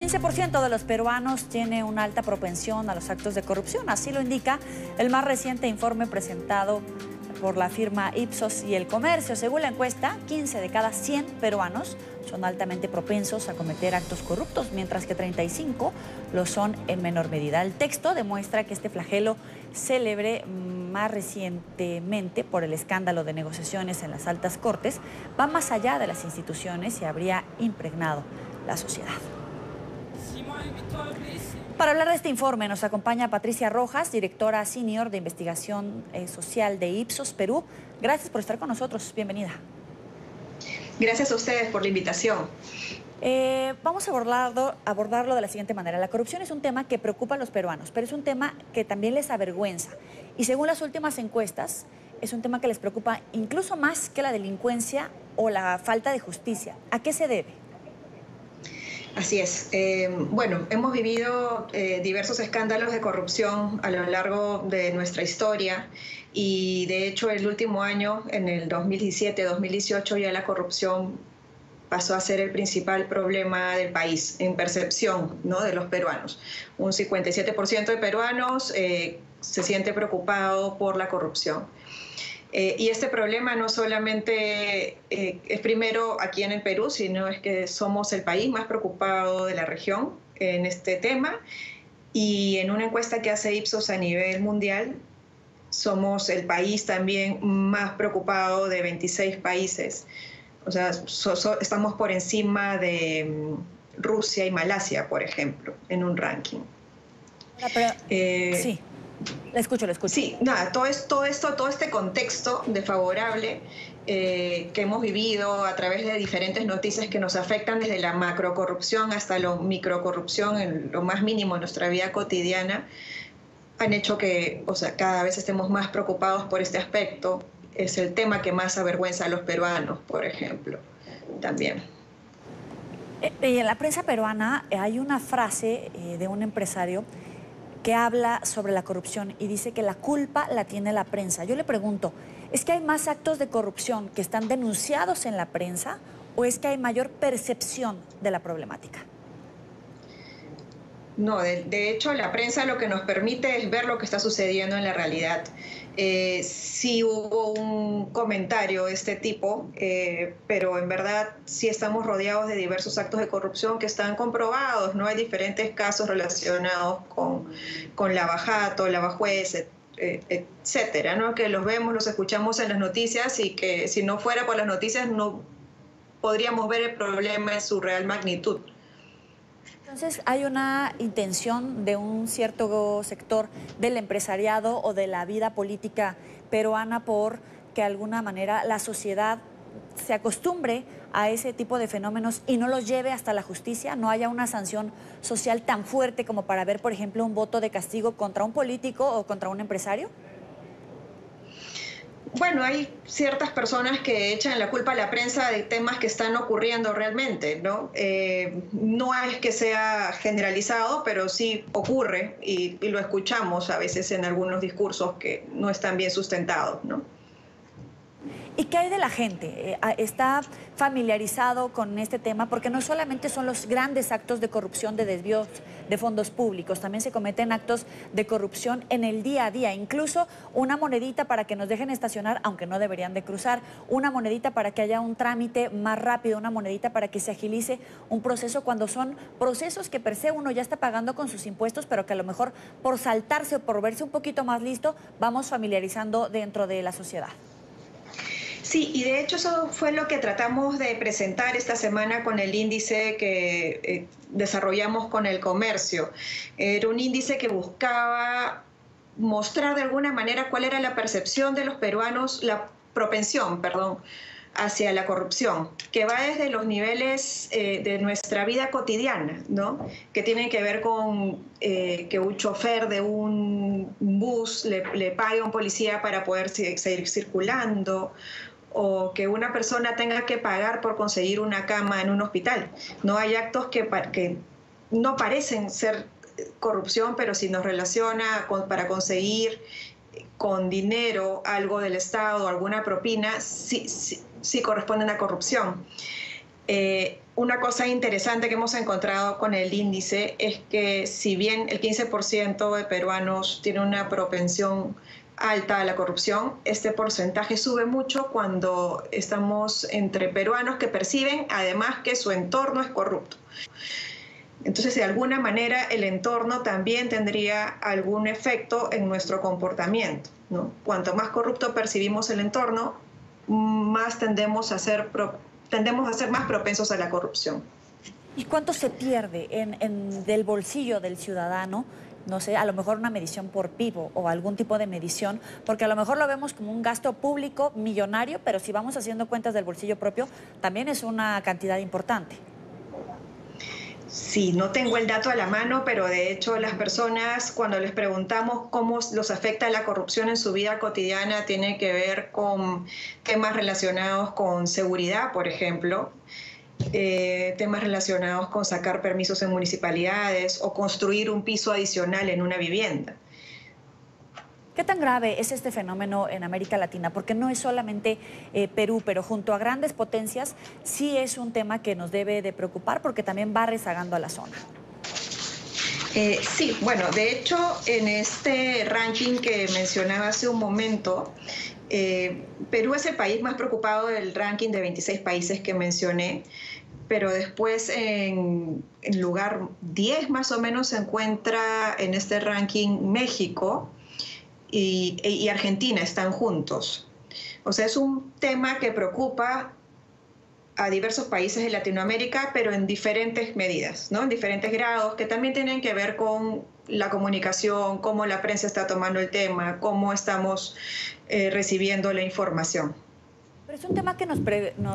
15% de los peruanos tiene una alta propensión a los actos de corrupción, así lo indica el más reciente informe presentado por la firma Ipsos y El Comercio. Según la encuesta, 15 de cada 100 peruanos son altamente propensos a cometer actos corruptos, mientras que 35 lo son en menor medida. El texto demuestra que este flagelo célebre más recientemente por el escándalo de negociaciones en las altas cortes va más allá de las instituciones y habría impregnado la sociedad. Para hablar de este informe nos acompaña Patricia Rojas, directora senior de investigación social de Ipsos Perú. Gracias por estar con nosotros. Bienvenida. Gracias a ustedes por la invitación. Vamos a abordarlo de la siguiente manera. La corrupción es un tema que preocupa a los peruanos, pero es un tema que también les avergüenza. Y según las últimas encuestas, es un tema que les preocupa incluso más que la delincuencia o la falta de justicia. ¿A qué se debe? Así es. Bueno, hemos vivido diversos escándalos de corrupción a lo largo de nuestra historia y de hecho el último año, en el 2017-2018, ya la corrupción pasó a ser el principal problema del país en percepción, ¿no?, de los peruanos. Un 57% de peruanos se siente preocupado por la corrupción. Y este problema no solamente es primero aquí en el Perú, sino es que somos el país más preocupado de la región en este tema. Y en una encuesta que hace Ipsos a nivel mundial, somos el país también más preocupado de 26 países. O sea, estamos por encima de Rusia y Malasia, por ejemplo, en un ranking. Sí. La escucho. Sí, nada, todo este contexto desfavorable que hemos vivido a través de diferentes noticias que nos afectan desde la macrocorrupción hasta la microcorrupción en lo más mínimo en nuestra vida cotidiana, han hecho que, cada vez estemos más preocupados por este aspecto. Es el tema que más avergüenza a los peruanos, por ejemplo, también. En la prensa peruana hay una frase de un empresario que habla sobre la corrupción y dice que la culpa la tiene la prensa. Yo le pregunto, ¿es que hay más actos de corrupción que están denunciados en la prensa o es que hay mayor percepción de la problemática? No, de hecho la prensa lo que nos permite es ver lo que está sucediendo en la realidad. Sí hubo un comentario de este tipo, pero en verdad sí estamos rodeados de diversos actos de corrupción que están comprobados, ¿no? Hay diferentes casos relacionados con lavajato, lavajuez, etcétera, ¿no? Que los vemos, los escuchamos en las noticias y que si no fuera por las noticias no podríamos ver el problema en su real magnitud. Entonces, ¿hay una intención de un cierto sector del empresariado o de la vida política peruana por que de alguna manera la sociedad se acostumbre a ese tipo de fenómenos y no los lleve hasta la justicia? ¿No haya una sanción social tan fuerte como para ver, por ejemplo, un voto de castigo contra un político o contra un empresario? Bueno, hay ciertas personas que echan la culpa a la prensa de temas que están ocurriendo realmente, ¿no? No es que sea generalizado, pero sí ocurre y lo escuchamos a veces en algunos discursos que no están bien sustentados, ¿no? ¿Y qué hay de la gente? ¿Está familiarizado con este tema? Porque no solamente son los grandes actos de corrupción, de desvíos de fondos públicos, también se cometen actos de corrupción en el día a día. Incluso una monedita para que nos dejen estacionar, aunque no deberían de cruzar, una monedita para que haya un trámite más rápido, una monedita para que se agilice un proceso cuando son procesos que per se uno ya está pagando con sus impuestos, pero que a lo mejor por saltarse o por verse un poquito más listo, vamos familiarizando dentro de la sociedad. Sí, y de hecho eso fue lo que tratamos de presentar esta semana con el índice que desarrollamos con El Comercio. Era un índice que buscaba mostrar de alguna manera cuál era la percepción de los peruanos, la propensión, perdón, hacia la corrupción, que va desde los niveles de nuestra vida cotidiana, ¿no? Que tienen que ver con que un chofer de un bus le pague a un policía para poder seguir circulando, o que una persona tenga que pagar por conseguir una cama en un hospital. No hay actos que no parecen ser corrupción, pero si nos relaciona para conseguir con dinero algo del Estado, alguna propina, sí corresponden a corrupción. una cosa interesante que hemos encontrado con el índice es que si bien el 15% de peruanos tiene una propensión alta a la corrupción, este porcentaje sube mucho cuando estamos entre peruanos que perciben además que su entorno es corrupto. Entonces, de alguna manera, el entorno también tendría algún efecto en nuestro comportamiento, ¿no? Cuanto más corrupto percibimos el entorno, más tendemos a ser más propensos a la corrupción. ¿Y cuánto se pierde del bolsillo del ciudadano? No sé, a lo mejor una medición por PIB o algún tipo de medición, porque a lo mejor lo vemos como un gasto público millonario, pero si vamos haciendo cuentas del bolsillo propio, también es una cantidad importante. Sí, no tengo el dato a la mano, pero de hecho las personas cuando les preguntamos cómo los afecta la corrupción en su vida cotidiana, tiene que ver con temas relacionados con seguridad, por ejemplo, temas relacionados con sacar permisos en municipalidades o construir un piso adicional en una vivienda. ¿Qué tan grave es este fenómeno en América Latina? Porque no es solamente Perú, pero junto a grandes potencias sí es un tema que nos debe de preocupar porque también va rezagando a la zona. Sí, bueno, de hecho, en este ranking que mencionaba hace un momento, Perú es el país más preocupado del ranking de 26 países que mencioné, pero después en lugar 10 más o menos se encuentra en este ranking México y Argentina, están juntos. O sea, es un tema que preocupa a diversos países de Latinoamérica, pero en diferentes medidas, ¿no? En diferentes grados, que también tienen que ver con la comunicación, cómo la prensa está tomando el tema, cómo estamos recibiendo la información. Pero es un tema que nos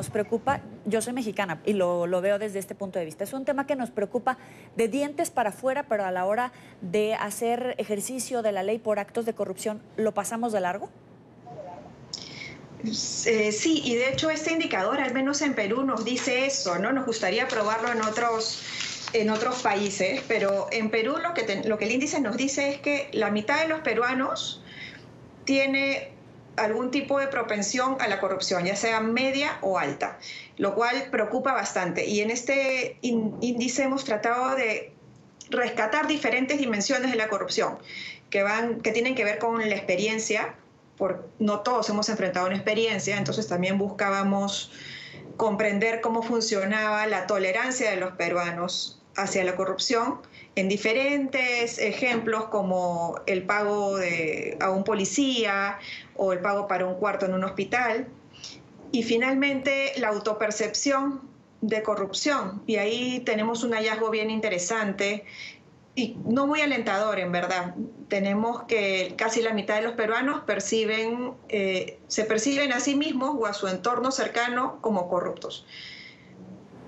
preocupa, yo soy mexicana y lo veo desde este punto de vista, es un tema que nos preocupa de dientes para afuera, pero a la hora de hacer ejercicio de la ley por actos de corrupción, ¿lo pasamos de largo? Sí, y de hecho este indicador, al menos en Perú, nos dice eso, ¿no? Nos gustaría probarlo en otros países, pero en Perú lo que el índice nos dice es que la mitad de los peruanos tiene algún tipo de propensión a la corrupción, ya sea media o alta, lo cual preocupa bastante. Y en este índice hemos tratado de rescatar diferentes dimensiones de la corrupción que tienen que ver con la experiencia, no todos hemos enfrentado una experiencia, entonces también buscábamos comprender cómo funcionaba la tolerancia de los peruanos hacia la corrupción en diferentes ejemplos como el pago a un policía o el pago para un cuarto en un hospital. Y finalmente la autopercepción de corrupción. Y ahí tenemos un hallazgo bien interesante y no muy alentador, en verdad. Tenemos que casi la mitad de los peruanos se perciben a sí mismos o a su entorno cercano como corruptos.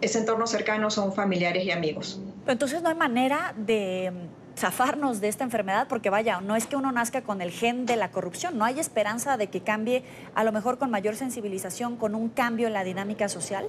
Ese entorno cercano son familiares y amigos. Entonces no hay manera de zafarnos de esta enfermedad porque vaya, no es que uno nazca con el gen de la corrupción, no hay esperanza de que cambie, a lo mejor con mayor sensibilización, con un cambio en la dinámica social.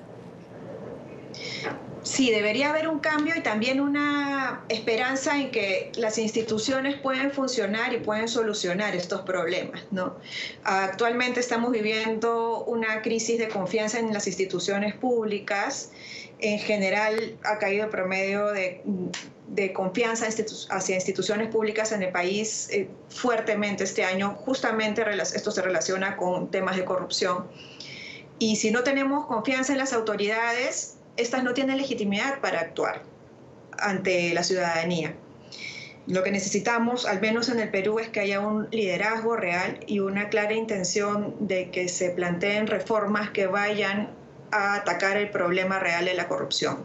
Sí, debería haber un cambio y también una esperanza en que las instituciones pueden funcionar y pueden solucionar estos problemas, ¿no? Actualmente estamos viviendo una crisis de confianza en las instituciones públicas. En general ha caído el promedio de confianza hacia instituciones públicas en el país fuertemente este año. Justamente esto se relaciona con temas de corrupción. Y si no tenemos confianza en las autoridades, estas no tienen legitimidad para actuar ante la ciudadanía. Lo que necesitamos, al menos en el Perú, es que haya un liderazgo real y una clara intención de que se planteen reformas que vayan a atacar el problema real de la corrupción.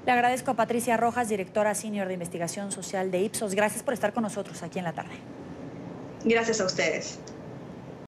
Le agradezco a Patricia Rojas, directora senior de investigación social de Ipsos. Gracias por estar con nosotros aquí en la tarde. Gracias a ustedes.